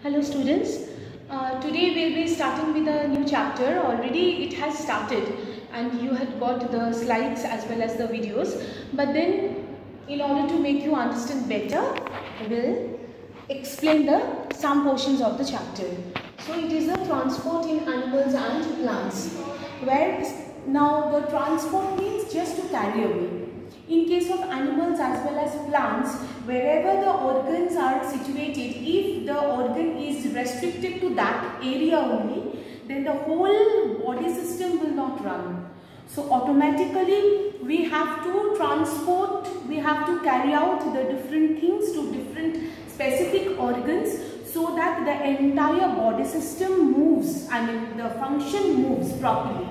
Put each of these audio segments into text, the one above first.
Hello students, today we'll be starting with a new chapter. Already it has started and you had got the slides as well as the videos, but then in order to make you understand better, I will explain some portions of the chapter. So it is the transport in animals and plants, where now the transport means just to carry away. In case of animals as well as plants, wherever the organs are situated, if the organ is restricted to that area only, then the whole body system will not run. So automatically we have to transport, we have to carry out the different things to different specific organs so that the entire body system moves, the function moves properly.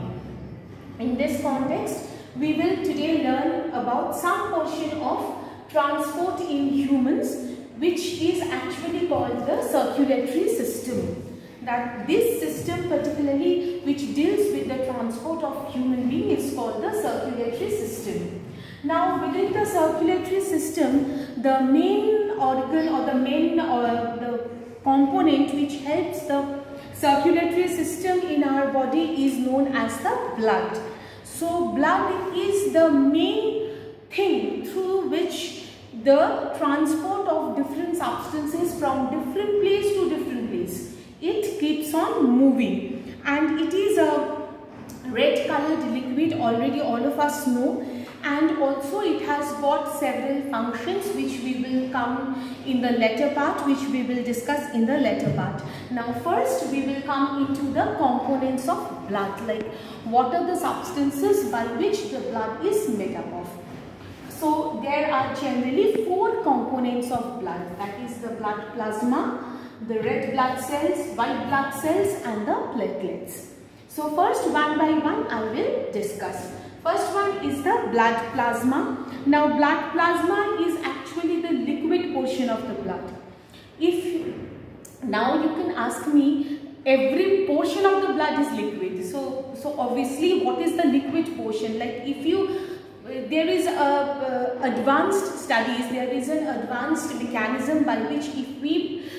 In this context, we will today learn about some portion of transport in humans, which is actually called the circulatory system. That this system particularly which deals with the transport of human being is called the circulatory system. Now within the circulatory system, the main organ or the component which helps the circulatory system in our body is known as the blood. So blood is the main thing through which the transport of different substances from different place to different place, it keeps on moving, and it is a red colored liquid, already all of us know, and also it has got several functions which we will come in the latter part, which we will discuss in the latter part. Now first we will come into the components of blood, like what are the substances by which the blood is made up of. So there are generally four components of blood, that is the blood plasma, the red blood cells, white blood cells and the platelets. So first one by one I will discuss. First one is the blood plasma. Now blood plasma is actually the liquid portion of the blood. Now you can ask me, every portion of the blood is liquid. So obviously what is the liquid portion? Like there is advanced studies, there is an advanced mechanism by which if we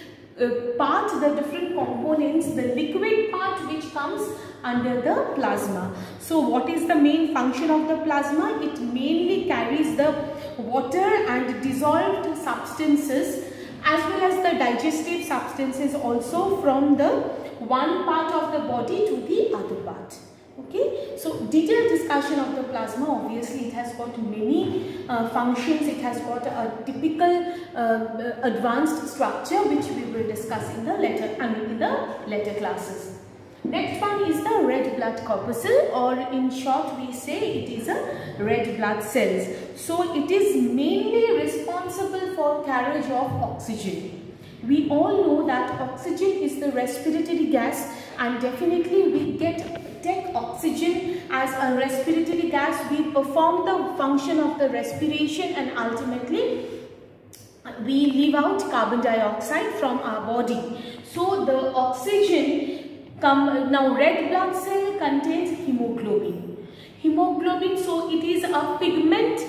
part the different components, the liquid part which comes under the plasma. So what is the main function of the plasma? It mainly carries the water and dissolved substances as well as the digestive substances also from the one part of the body to the other part. Okay, so detailed discussion of the plasma, obviously it has got many functions, it has got a typical advanced structure which we will discuss in the later classes. Next one is the red blood corpuscle, or in short we say it is a red blood cells. So it is mainly responsible for carriage of oxygen. We all know that oxygen is the respiratory gas, and definitely we take oxygen as a respiratory gas. We perform the function of the respiration and ultimately we leave out carbon dioxide from our body. So the oxygen now red blood cell contains hemoglobin. Hemoglobin, so it is a pigment,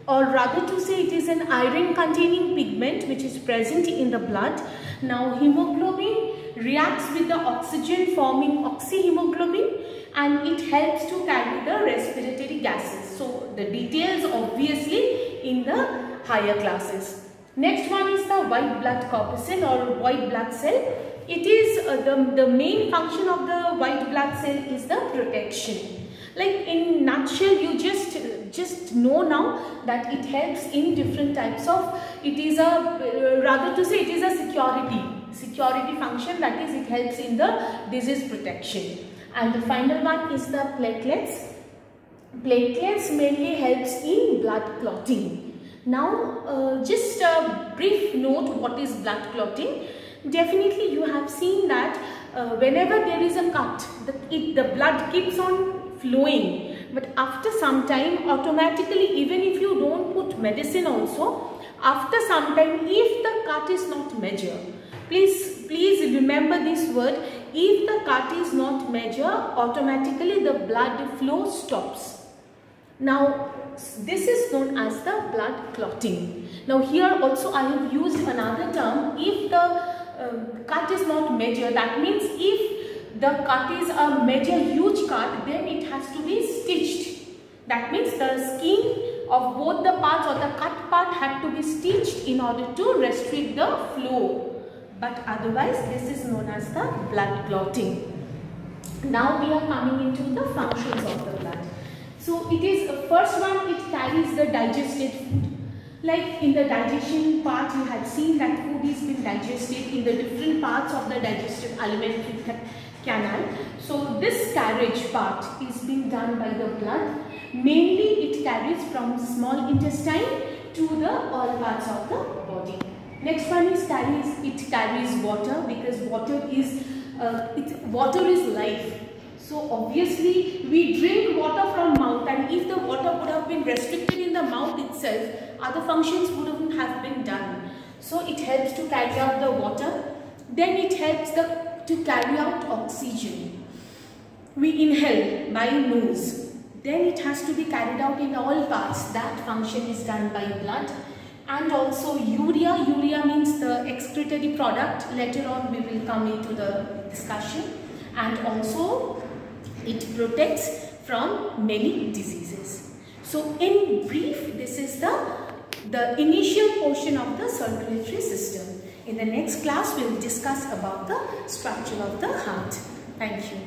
or rather to say it is an iron containing pigment which is present in the blood. Now hemoglobin reacts with the oxygen forming oxyhemoglobin, and it helps to carry the respiratory gases. So the details obviously in the higher classes. Next one is the white blood corpuscle or white blood cell. It is the main function of the white blood cell is the protection. Like in nutshell, you just know now that it helps in different types of, it is a rather to say it is a security function, that is it helps in the disease protection. And the final one is the platelets. Platelets mainly helps in blood clotting. Now just a brief note, what is blood clotting? Definitely you have seen that whenever there is a cut, the blood keeps on flowing, but after some time automatically, even if you don't put medicine also, after some time if the cut is not major, please remember this word, if the cut is not major, automatically the blood flow stops. Now this is known as the blood clotting. Now here also I have used another term, if the cut is not major, that means if the cut is a major huge cut, then it has to be stitched. That means the skin of both the parts or the cut part had to be stitched in order to restrict the flow. But otherwise, this is known as the blood clotting. Now we are coming into the functions of the blood. So it is first one, it carries the digested food. Like in the digestion part, you had seen that food is being digested in the different parts of the digestive alimentary canal. So this carriage part is being done by the blood. Mainly it carries from small intestine to the all parts of the body. Next one is it carries water, because water is life. So obviously we drink water from mouth, and if the water would have been restricted in the mouth itself, other functions wouldn't have been done. So it helps to carry out the water. Then it helps to carry out oxygen. We inhale by nose. Then it has to be carried out in all parts. That function is done by blood. And also urea. Urea means the excretory product. Later on we will come into the discussion. And also it protects from many diseases. So in brief, this is the initial portion of the circulatory system. In the next class, we will discuss about the structure of the heart. Thank you.